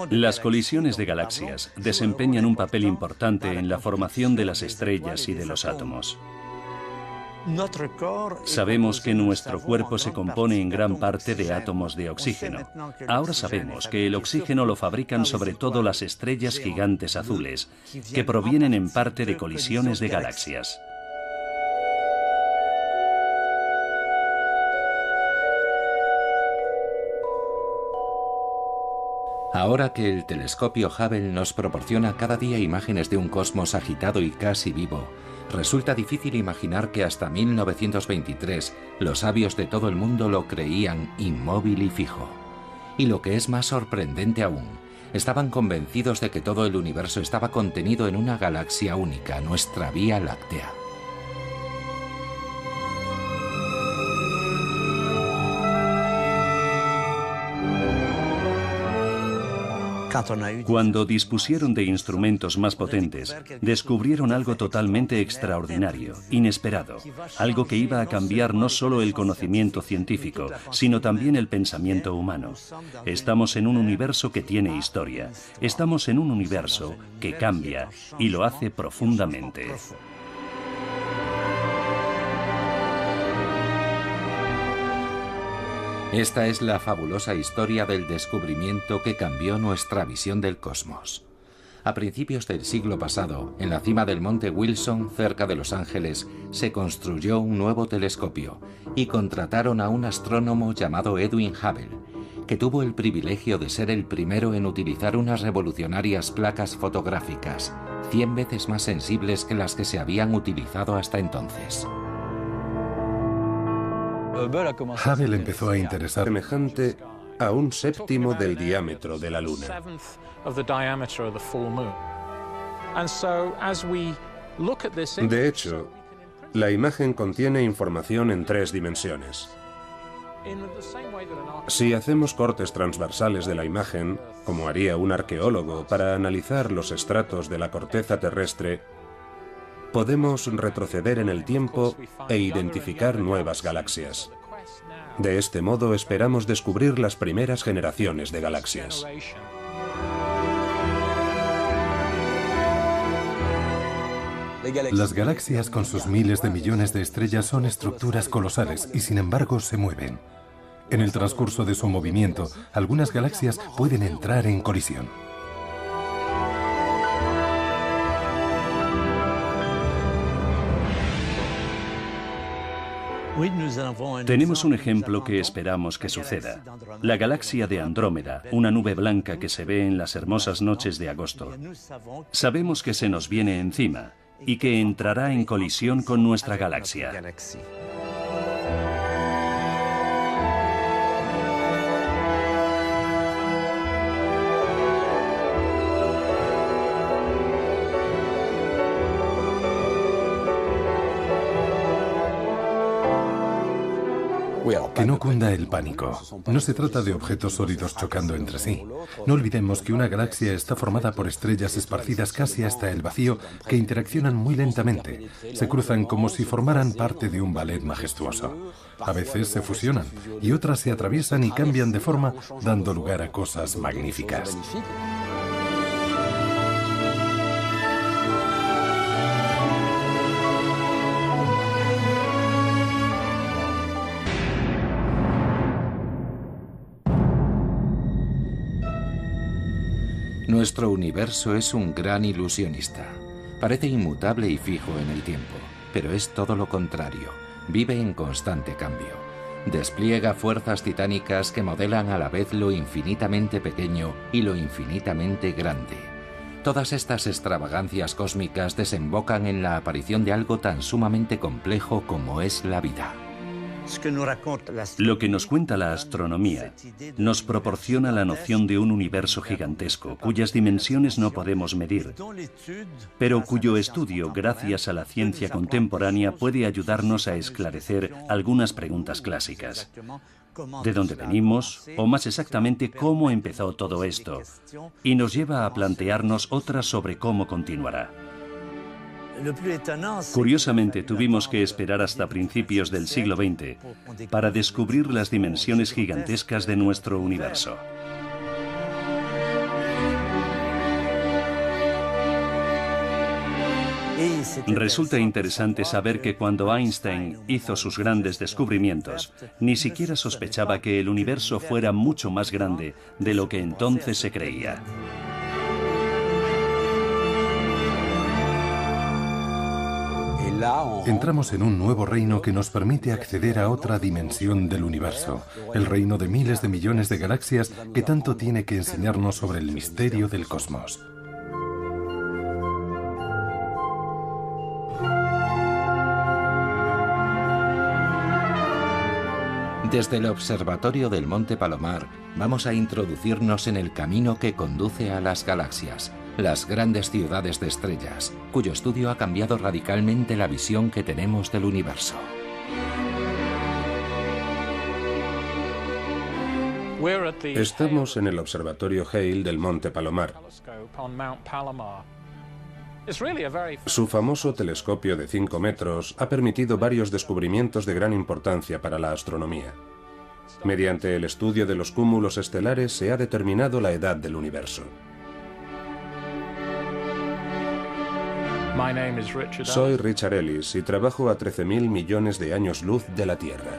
Las colisiones de galaxias desempeñan un papel importante en la formación de las estrellas y de los átomos. Sabemos que nuestro cuerpo se compone en gran parte de átomos de oxígeno. Ahora sabemos que el oxígeno lo fabrican sobre todo las estrellas gigantes azules, que provienen en parte de colisiones de galaxias. Ahora que el telescopio Hubble nos proporciona cada día imágenes de un cosmos agitado y casi vivo, resulta difícil imaginar que hasta 1923 los sabios de todo el mundo lo creían inmóvil y fijo. Y lo que es más sorprendente aún, estaban convencidos de que todo el universo estaba contenido en una galaxia única, nuestra Vía Láctea. Cuando dispusieron de instrumentos más potentes, descubrieron algo totalmente extraordinario, inesperado, algo que iba a cambiar no solo el conocimiento científico, sino también el pensamiento humano. Estamos en un universo que tiene historia, estamos en un universo que cambia y lo hace profundamente. Esta es la fabulosa historia del descubrimiento que cambió nuestra visión del cosmos. A principios del siglo pasado, en la cima del monte Wilson, cerca de Los Ángeles, se construyó un nuevo telescopio y contrataron a un astrónomo llamado Edwin Hubble, que tuvo el privilegio de ser el primero en utilizar unas revolucionarias placas fotográficas, 100 veces más sensibles que las que se habían utilizado hasta entonces. Hubble empezó a interesar semejante a un séptimo del diámetro de la Luna. De hecho, la imagen contiene información en 3 dimensiones. Si hacemos cortes transversales de la imagen, como haría un arqueólogo para analizar los estratos de la corteza terrestre, podemos retroceder en el tiempo e identificar nuevas galaxias. De este modo esperamos descubrir las primeras generaciones de galaxias. Las galaxias con sus miles de millones de estrellas son estructuras colosales y sin embargo se mueven. En el transcurso de su movimiento, algunas galaxias pueden entrar en colisión. Tenemos un ejemplo que esperamos que suceda. La galaxia de Andrómeda, una nube blanca que se ve en las hermosas noches de agosto. Sabemos que se nos viene encima y que entrará en colisión con nuestra galaxia. Que no cunda el pánico. No se trata de objetos sólidos chocando entre sí. No olvidemos que una galaxia está formada por estrellas esparcidas casi hasta el vacío que interaccionan muy lentamente. Se cruzan como si formaran parte de un ballet majestuoso. A veces se fusionan y otras se atraviesan y cambian de forma, dando lugar a cosas magníficas. Nuestro universo es un gran ilusionista. Parece inmutable y fijo en el tiempo, pero es todo lo contrario. Vive en constante cambio. Despliega fuerzas titánicas que modelan a la vez lo infinitamente pequeño y lo infinitamente grande. Todas estas extravagancias cósmicas desembocan en la aparición de algo tan sumamente complejo como es la vida. Lo que nos cuenta la astronomía nos proporciona la noción de un universo gigantesco cuyas dimensiones no podemos medir, pero cuyo estudio, gracias a la ciencia contemporánea, puede ayudarnos a esclarecer algunas preguntas clásicas. ¿De dónde venimos? O más exactamente, ¿cómo empezó todo esto? Y nos lleva a plantearnos otras sobre cómo continuará. Curiosamente, tuvimos que esperar hasta principios del siglo XX para descubrir las dimensiones gigantescas de nuestro universo. Resulta interesante saber que cuando Einstein hizo sus grandes descubrimientos, ni siquiera sospechaba que el universo fuera mucho más grande de lo que entonces se creía. Entramos en un nuevo reino que nos permite acceder a otra dimensión del universo, el reino de miles de millones de galaxias que tanto tiene que enseñarnos sobre el misterio del cosmos. Desde el observatorio del Monte Palomar vamos a introducirnos en el camino que conduce a las galaxias, las grandes ciudades de estrellas, cuyo estudio ha cambiado radicalmente la visión que tenemos del universo. Estamos en el observatorio Hale del Monte Palomar. Su famoso telescopio de 5 metros ha permitido varios descubrimientos de gran importancia para la astronomía. Mediante el estudio de los cúmulos estelares se ha determinado la edad del universo. Soy Richard Ellis y trabajo a 13.000 millones de años luz de la Tierra.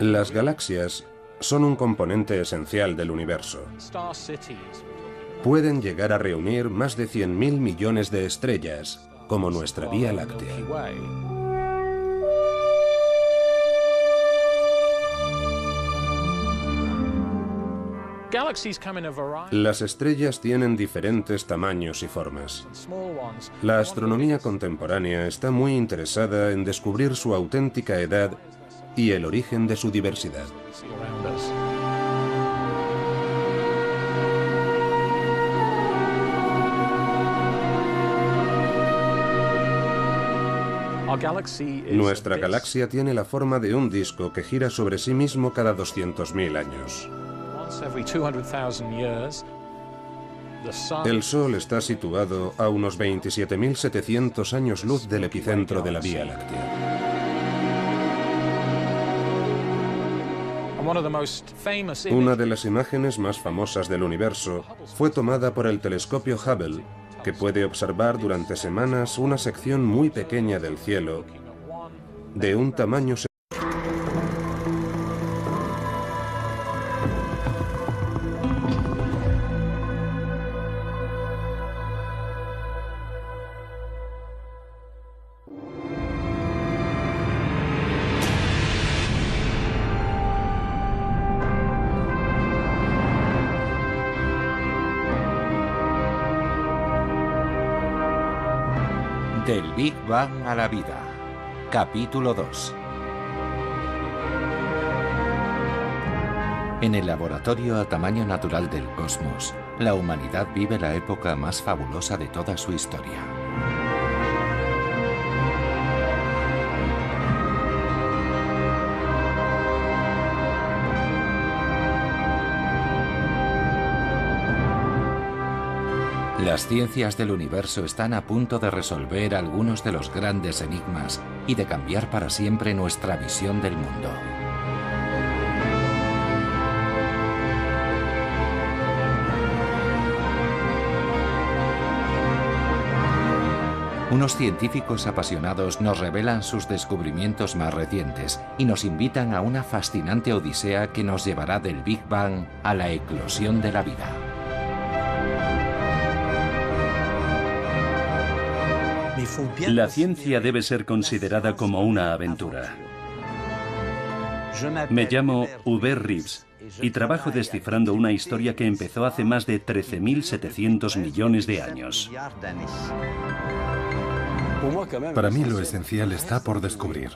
Las galaxias son un componente esencial del universo. Pueden llegar a reunir más de 100.000 millones de estrellas, como nuestra Vía Láctea. Las estrellas tienen diferentes tamaños y formas. La astronomía contemporánea está muy interesada en descubrir su auténtica edad y el origen de su diversidad. Nuestra galaxia tiene la forma de un disco que gira sobre sí mismo cada 200.000 años. El Sol está situado a unos 27.700 años luz del epicentro de la Vía Láctea. Una de las imágenes más famosas del universo fue tomada por el telescopio Hubble, que puede observar durante semanas una sección muy pequeña del cielo de un tamaño Del Big Bang a la vida. Capítulo 2. En el laboratorio a tamaño natural del cosmos, la humanidad vive la época más fabulosa de toda su historia. Las ciencias del universo están a punto de resolver algunos de los grandes enigmas y de cambiar para siempre nuestra visión del mundo. Unos científicos apasionados nos revelan sus descubrimientos más recientes y nos invitan a una fascinante odisea que nos llevará del Big Bang a la eclosión de la vida. La ciencia debe ser considerada como una aventura. Me llamo Hubert Reeves y trabajo descifrando una historia que empezó hace más de 13.700 millones de años. Para mí lo esencial está por descubrir.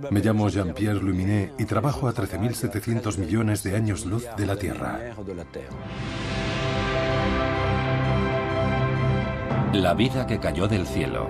Me llamo Jean-Pierre Luminet y trabajo a 13.700 millones de años luz de la Tierra. La vida que cayó del cielo.